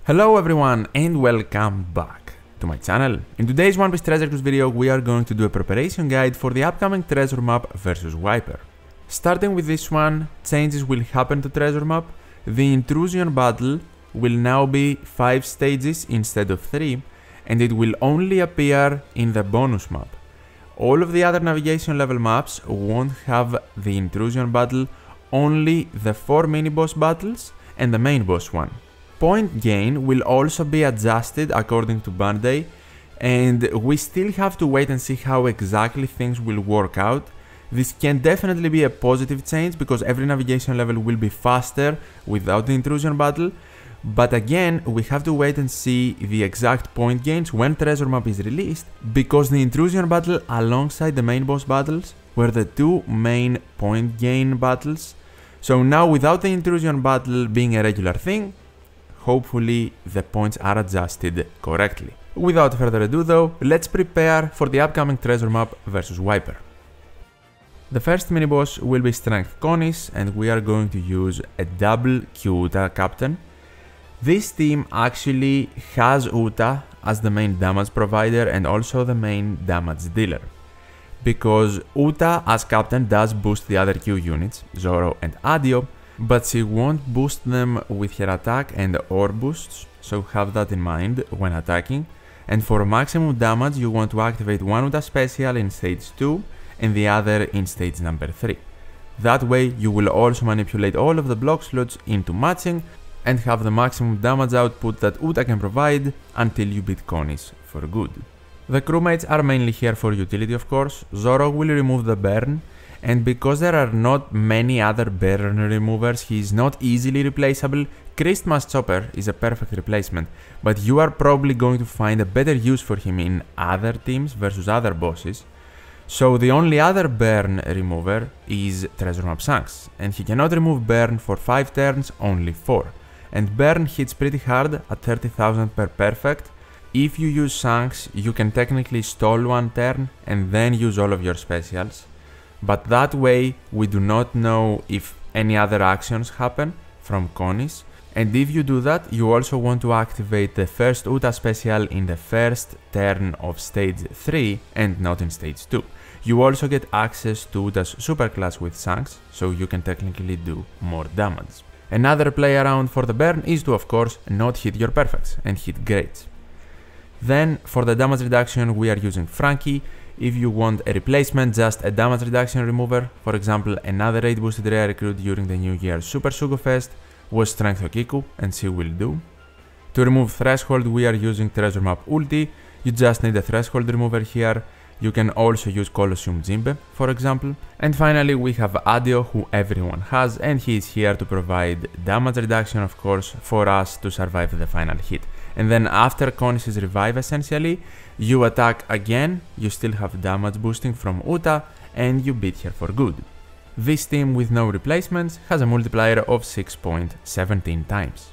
Hello everyone and welcome back to my channel. In today's One Piece Treasure Cruise video we are going to do a preparation guide for the upcoming treasure map versus Wiper. Starting with this one, changes will happen to treasure map. The intrusion battle will now be 5 stages instead of 3 and it will only appear in the bonus map. All of the other navigation level maps won't have the intrusion battle, only the 4 mini boss battles and the main boss one. Point gain will also be adjusted according to Bandai, and we still have to wait and see how exactly things will work out. This can definitely be a positive change because every navigation level will be faster without the intrusion battle, but again we have to wait and see the exact point gains when treasure map is released, because the intrusion battle alongside the main boss battles were the 2 main point gain battles. So now without the intrusion battle being a regular thing, hopefully the points are adjusted correctly. Without further ado though, let's prepare for the upcoming treasure map versus Wiper. The first mini-boss will be Strength Konis and we are going to use a double Q Uta captain. This team actually has Uta as the main damage provider and also the main damage dealer, because Uta as captain does boost the other Q units, Zoro and Adio, but she won't boost them with her attack and ore boosts, so have that in mind when attacking. And for maximum damage you want to activate one Uta special in stage 2 and the other in stage number 3. That way you will also manipulate all of the block slots into matching and have the maximum damage output that Uta can provide until you beat Konis for good. The crewmates are mainly here for utility of course. Zoro will remove the burn, and because there are not many other burn removers, he is not easily replaceable. Christmas Chopper is a perfect replacement, but you are probably going to find a better use for him in other teams versus other bosses. So the only other burn remover is Treasure Map Shanks, and he cannot remove burn for 5 turns, only 4. And burn hits pretty hard at 30,000 per perfect. If you use Shanks, you can technically stall 1 turn and then use all of your specials. But that way we do not know if any other actions happen from Konis, and if you do that you also want to activate the first Uta special in the first turn of stage 3 and not in stage 2. You also get access to Uta's superclass with Shanks, so you can technically do more damage. Another play around for the burn is to of course not hit your perfects and hit greats. Then for the damage reduction we are using Franky. If you want a replacement, just a damage reduction remover, for example another 8 boosted rare recruit during the New Year's Super Sugo Fest was Strength Okiku and she will do. To remove Threshold we are using Treasure Map Ulti. You just need a Threshold remover here. You can also use Colosseum Jinbe for example. And finally we have Adio, who everyone has, and he is here to provide damage reduction of course for us to survive the final hit. And then after Konis' revive essentially, you attack again, you still have damage boosting from Uta, and you beat her for good. This team with no replacements has a multiplier of 6.17 times.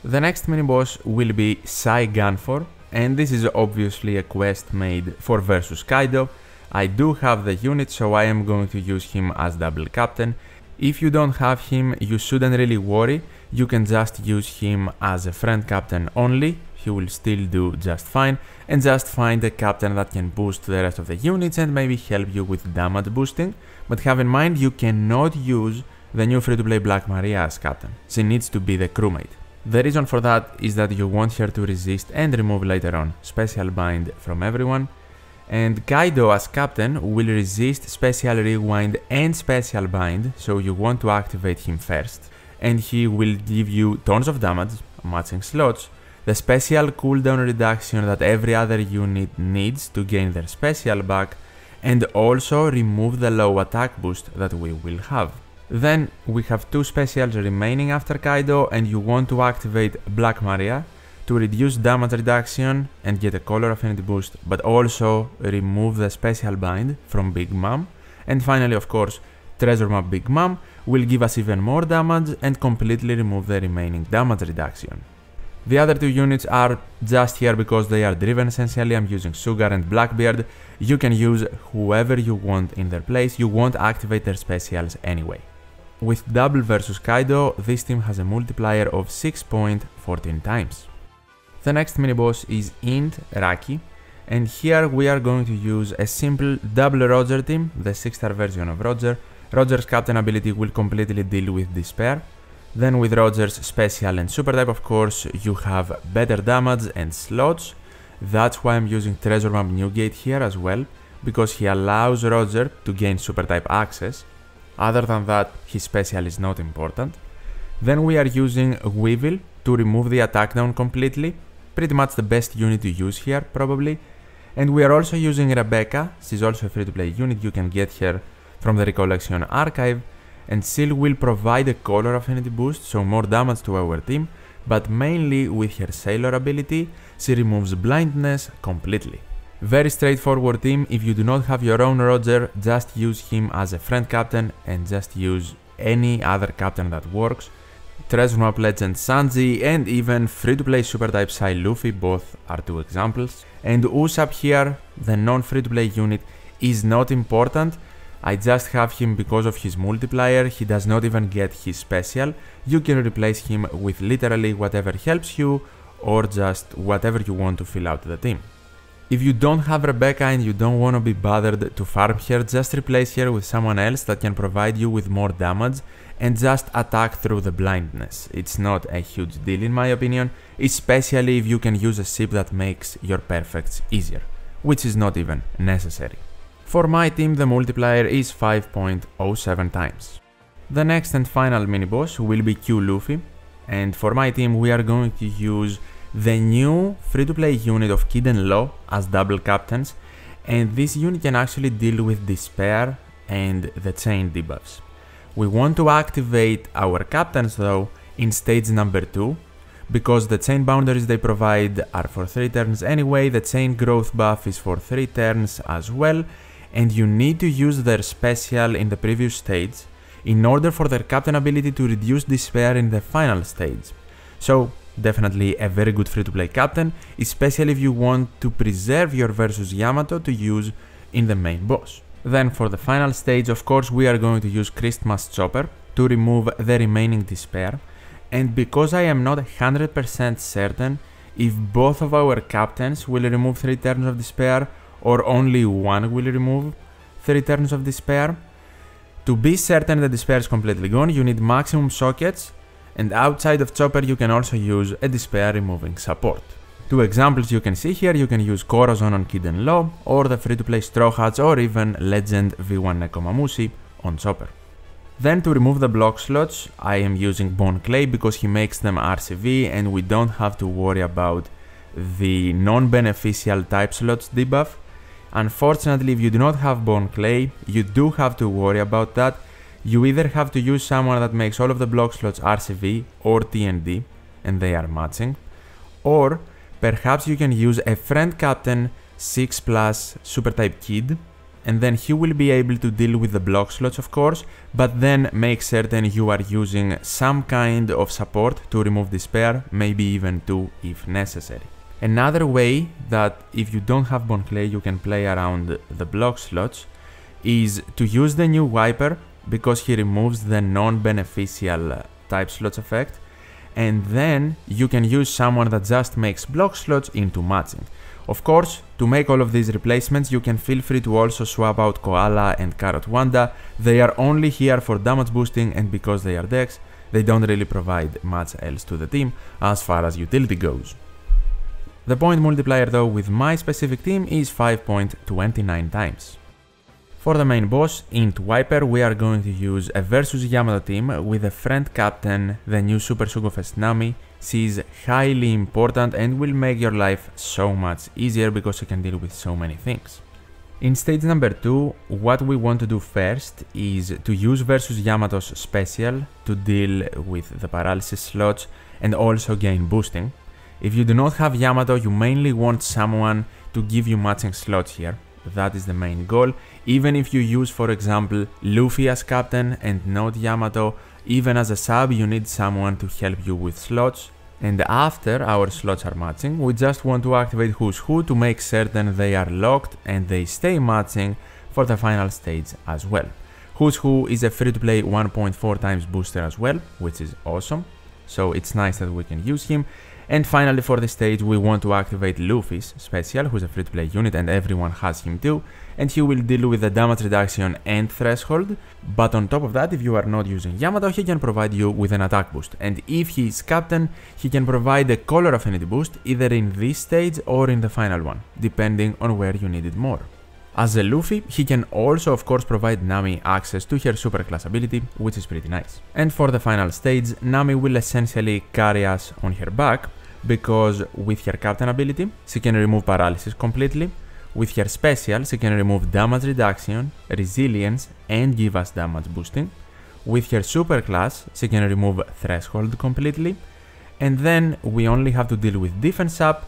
The next mini-boss will be Sai Gunfor, and this is obviously a quest made for versus Kaido. I do have the unit, so I am going to use him as double captain. If you don't have him, you shouldn't really worry. You can just use him as a friend captain only, he will still do just fine, and just find a captain that can boost the rest of the units and maybe help you with damage boosting. But have in mind you cannot use the new free-to-play Black Maria as captain, she needs to be the crewmate. The reason for that is that you want her to resist and remove later on special bind from everyone. And Kaido as captain will resist special rewind and special bind, so you want to activate him first. And he will give you tons of damage, matching slots, the special cooldown reduction that every other unit needs to gain their special back, and also remove the low attack boost that we will have. Then we have 2 specials remaining after Kaido, and you want to activate Black Maria to reduce damage reduction and get a color affinity boost, but also remove the special bind from Big Mom. And finally of course Treasure Map Big Mom will give us even more damage and completely remove the remaining damage reduction. The other 2 units are just here because they are driven essentially. I'm using Sugar and Blackbeard. You can use whoever you want in their place, you won't activate their specials anyway. with double versus Kaido, this team has a multiplier of 6.14 times. The next mini-boss is Int Raki, and here we are going to use a simple double Roger team, the 6-star version of Roger. Roger's captain ability will completely deal with Despair. Then with Roger's special and super type, of course, you have better damage and slots. That's why I'm using Treasure Map Newgate here as well, because he allows Roger to gain super type access. Other than that, his special is not important. Then we are using Weevil to remove the attack down completely. Pretty much the best unit to use here, probably. And we are also using Rebecca. She's also a free-to-play unit, you can get her from the Recollection Archive. And Seal will provide a color affinity boost, so more damage to our team. But mainly with her Sailor ability, she removes blindness completely. Very straightforward team. If you do not have your own Roger, just use him as a friend captain and just use any other captain that works. Treasure Map Legend Sanji and even free-to-play super type Sai Luffy, both are two examples. And Usopp here, the non-free-to-play unit, is not important. I just have him because of his multiplier, he does not even get his special. You can replace him with literally whatever helps you or just whatever you want to fill out the team. If you don't have Rebecca and you don't want to be bothered to farm her, just replace her with someone else that can provide you with more damage and just attack through the blindness. It's not a huge deal in my opinion, especially if you can use a ship that makes your perfects easier, which is not even necessary. For my team, the multiplier is 5.07 times. The next and final mini-boss will be Q Luffy, and for my team we are going to use the new free-to-play unit of Kid and Law as double captains, and this unit can actually deal with Despair and the chain debuffs. We want to activate our captains though in stage number 2, because the chain boundaries they provide are for 3 turns anyway, the chain growth buff is for 3 turns as well, and you need to use their special in the previous stage in order for their captain ability to reduce Despair in the final stage. So definitely a very good free-to-play captain, especially if you want to preserve your versus Yamato to use in the main boss. Then for the final stage, of course, we are going to use Christmas Chopper to remove the remaining Despair, and because I am not 100% certain if both of our captains will remove 3 turns of Despair or only one will remove 3 turns of Despair, to be certain that Despair is completely gone, you need maximum sockets, and outside of Chopper you can also use a Despair removing support. 2 examples you can see here, you can use Corazon on Kid and Law, or the free-to-play Straw Hats, or even Legend V1 Nekomamushi on Chopper. Then to remove the block slots, I am using Bone Clay because he makes them RCV and we don't have to worry about the non-beneficial type slots debuff. Unfortunately, if you do not have Bone Clay, you do have to worry about that. You either have to use someone that makes all of the block slots RCV or TND, and they are matching, or perhaps you can use a friend captain 6+ super type Kid, and then he will be able to deal with the block slots of course, but then make certain you are using some kind of support to remove Despair, maybe even 2 if necessary. Another way that if you don't have Bone Clay you can play around the block slots is to use the new Wiper, because he removes the non-beneficial type slots effect, and then you can use someone that just makes block slots into matching. Of course, to make all of these replacements you can feel free to also swap out Koala and Carrot Wanda. They are only here for damage boosting, and because they are decks, they don't really provide much else to the team as far as utility goes. The point multiplier though with my specific team is 5.29 times. For the main boss, Int Wiper, we are going to use a versus Yamato team with a friend captain, the new Super Sugofest Nami. She is highly important and will make your life so much easier because she can deal with so many things. In stage number 2, what we want to do first is to use versus Yamato's special to deal with the paralysis slots and also gain boosting. If you do not have Yamato, you mainly want someone to give you matching slots here. That is the main goal. Even if you use, for example, Luffy as captain and not Yamato, even as a sub you need someone to help you with slots. And after our slots are matching, we just want to activate Who's Who to make certain they are locked and they stay matching for the final stage as well. Who's Who is a free-to-play 1.4 times booster as well, which is awesome. So it's nice that we can use him. And finally, for this stage, we want to activate Luffy's special, who's a free-to-play unit and everyone has him too, and he will deal with the damage reduction and threshold. But on top of that, if you are not using Yamato, he can provide you with an attack boost. And if he is captain, he can provide a color affinity boost either in this stage or in the final one, depending on where you need it more. As a Luffy, he can also of course provide Nami access to her superclass ability, which is pretty nice. And for the final stage, Nami will essentially carry us on her back, because with her captain ability, she can remove paralysis completely. With her special, she can remove damage reduction, resilience, and give us damage boosting. With her superclass, she can remove threshold completely. And then we only have to deal with defense up,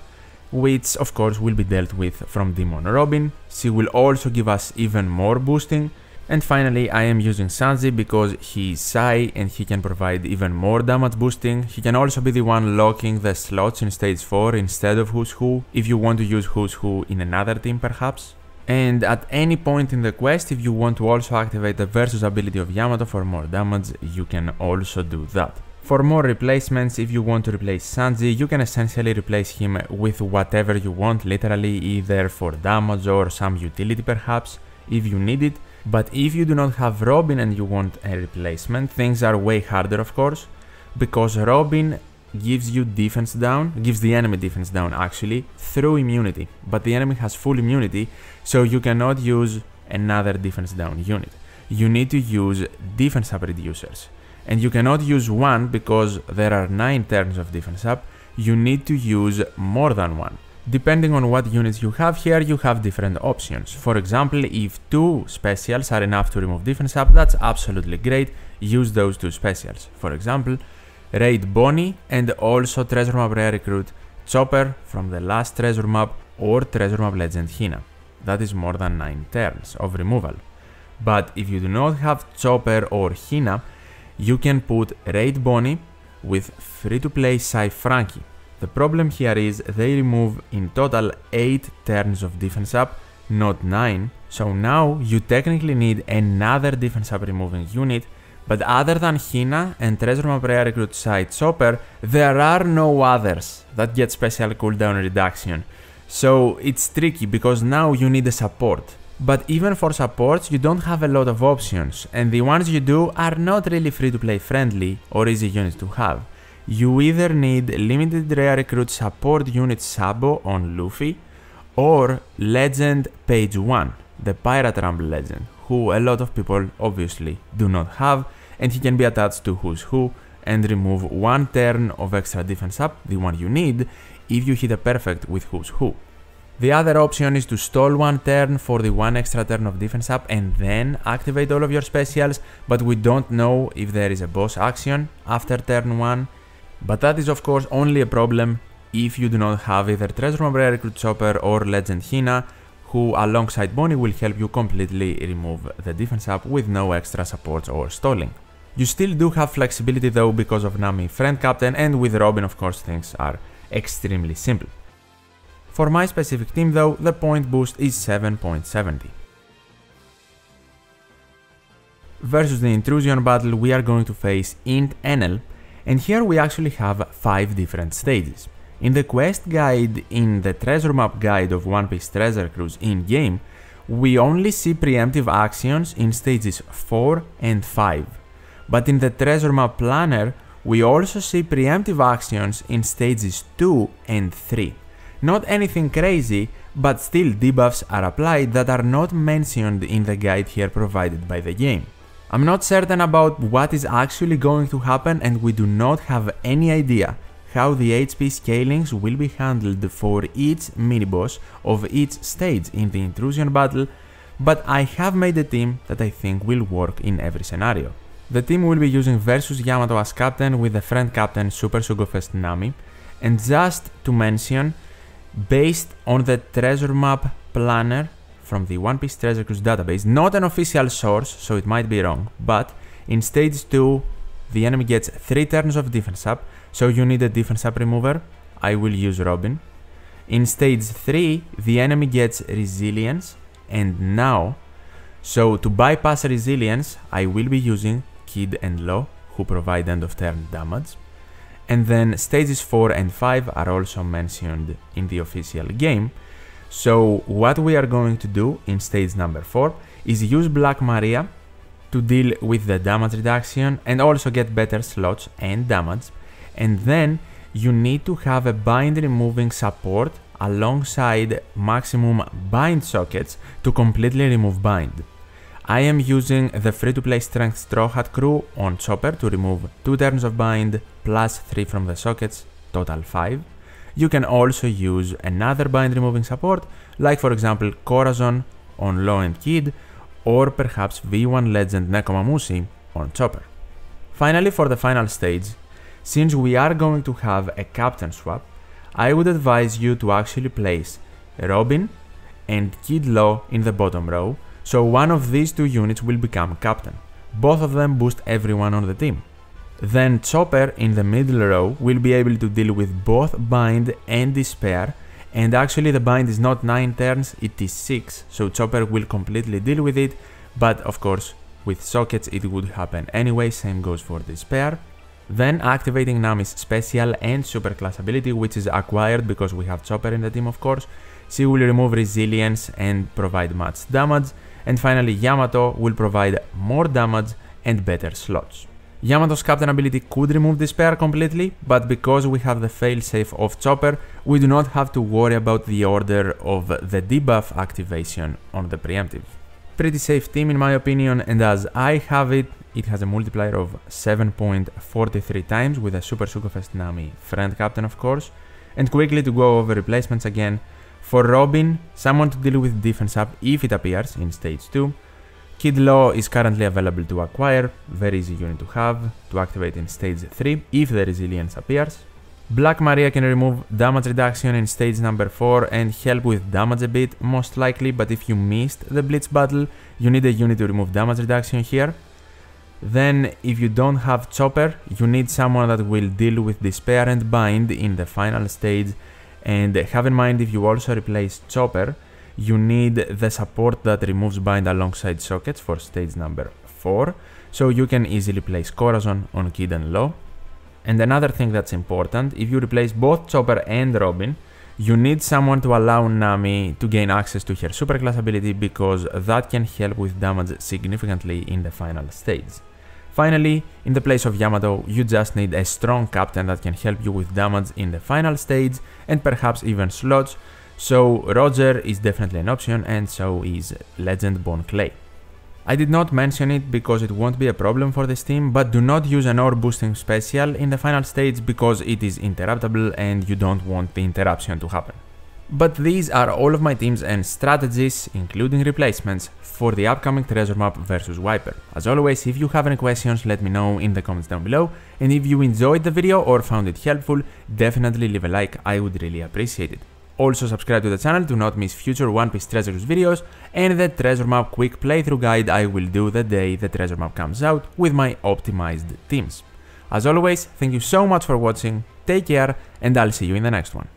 which of course will be dealt with from Demon Robin. She will also give us even more boosting. And finally, I am using Sanji because he is Sai and he can provide even more damage boosting. He can also be the one locking the slots in stage 4 instead of Who's Who, if you want to use Who's Who in another team perhaps. And at any point in the quest, if you want to also activate the Versus ability of Yamato for more damage, you can also do that. For more replacements, if you want to replace Sanji, you can essentially replace him with whatever you want, literally either for damage or some utility perhaps, if you need it. But if you do not have Robin and you want a replacement, things are way harder of course, because Robin gives you defense down, gives the enemy defense down actually, through immunity, but the enemy has full immunity, so you cannot use another defense down unit. You need to use defense up reducers, and you cannot use one because there are 9 turns of defense up, you need to use more than one. Depending on what units you have here, you have different options. For example, if 2 specials are enough to remove defense up, that's absolutely great, use those 2 specials. For example, Raid Bonnie and also Treasure Map Rare Recruit Chopper from the last Treasure Map or Treasure Map Legend Hina. That is more than 9 turns of removal. But if you do not have Chopper or Hina, you can put Raid Bonnie with free-to-play Sai Frankie. The problem here is they remove in total 8 turns of defense up, not 9, so now you technically need another defense up removing unit, but other than Hina and Treasure Map Rare Recruit Sai Chopper, there are no others that get special cooldown reduction. So it's tricky because now you need a support. But even for supports, you don't have a lot of options, and the ones you do are not really free-to-play friendly or easy units to have. You either need limited rare recruit support unit Sabo on Luffy, or Legend Page 1, the Pirate Rumble Legend, who a lot of people obviously do not have, and he can be attached to Who's Who and remove 1 turn of extra defense up, the one you need, if you hit a perfect with Who's Who. The other option is to stall 1 turn for the 1 extra turn of defense up and then activate all of your specials, but we don't know if there is a boss action after turn 1. But that is of course only a problem if you do not have either Treasure Map Rare Recruit Chopper or Legend Hina, who alongside Bonnie will help you completely remove the defense up with no extra supports or stalling. You still do have flexibility though because of Nami Friend Captain, and with Robin of course things are extremely simple. For my specific team though, the point boost is 7.70. Versus the Intrusion battle we are going to face Int Enel, and here we actually have 5 different stages. In the quest guide in the treasure map guide of One Piece Treasure Cruise in-game, we only see preemptive actions in stages 4 and 5. But in the treasure map planner, we also see preemptive actions in stages 2 and 3. Not anything crazy, but still debuffs are applied that are not mentioned in the guide here provided by the game. I'm not certain about what is actually going to happen, and we do not have any idea how the HP scalings will be handled for each mini-boss of each stage in the Intrusion battle, but I have made a team that I think will work in every scenario. The team will be using Versus Yamato as captain with the friend captain Super Sugofest Nami, and just to mention, based on the treasure map planner from the One Piece Treasure Cruise database, not an official source, so it might be wrong, but in stage 2 the enemy gets 3 turns of defense up, so you need a defense up remover, I will use Robin. In stage 3 the enemy gets resilience, and now So to bypass resilience, I will be using Kid and Law, who provide end of turn damage. And then stages 4 and 5 are also mentioned in the official game. So what we are going to do in stage number 4 is use Black Maria to deal with the damage reduction and also get better slots and damage. And then you need to have a bind removing support alongside maximum bind sockets to completely remove bind. I am using the free-to-play Strength Straw Hat crew on Chopper to remove 2 turns of bind plus 3 from the sockets, total 5. You can also use another bind removing support, like for example Corazon on Law and Kid, or perhaps V1 Legend Nekomamushi on Chopper. Finally, for the final stage, since we are going to have a captain swap, I would advise you to actually place Robin and Kid Law in the bottom row, so one of these two units will become captain. Both of them boost everyone on the team. Then Chopper in the middle row will be able to deal with both bind and despair, and actually the bind is not 9 turns, it is 6, so Chopper will completely deal with it, but of course with sockets it would happen anyway, same goes for despair. Then activating Nami's special and super class ability, which is acquired because we have Chopper in the team of course. She will remove resilience and provide much damage. And finally Yamato will provide more damage and better slots. Yamato's captain ability could remove despair completely, but because we have the failsafe of Chopper, we do not have to worry about the order of the debuff activation on the preemptive. Pretty safe team in my opinion, and as I have it, it has a multiplier of 7.43 times with a Super Sukofest Nami friend captain of course. And quickly to go over replacements again, for Robin, someone to deal with defense up if it appears in stage 2. Kid Law is currently available to acquire, very easy unit to have, to activate in stage 3 if the resilience appears. Black Maria can remove damage reduction in stage number 4 and help with damage a bit, most likely, but if you missed the Blitz battle, you need a unit to remove damage reduction here. Then, if you don't have Chopper, you need someone that will deal with despair and bind in the final stage, and have in mind if you also replace Chopper, you need the support that removes bind alongside sockets for stage number 4, so you can easily place Corazon on Kid and Law. And another thing that's important, if you replace both Chopper and Robin, you need someone to allow Nami to gain access to her superclass ability because that can help with damage significantly in the final stage. Finally, in the place of Yamato, you just need a strong captain that can help you with damage in the final stage and perhaps even slots, so Roger is definitely an option and so is Legend Bon Clay. I did not mention it because it won't be a problem for this team, but do not use an ore boosting special in the final stage because it is interruptible and you don't want the interruption to happen. But these are all of my teams and strategies, including replacements, for the upcoming treasure map versus Wiper. As always, if you have any questions, let me know in the comments down below, and if you enjoyed the video or found it helpful, definitely leave a like, I would really appreciate it. Also subscribe to the channel to not miss future One Piece Treasure Cruise videos and the treasure map quick playthrough guide I will do the day the treasure map comes out with my optimized teams. As always, thank you so much for watching, take care, and I'll see you in the next one.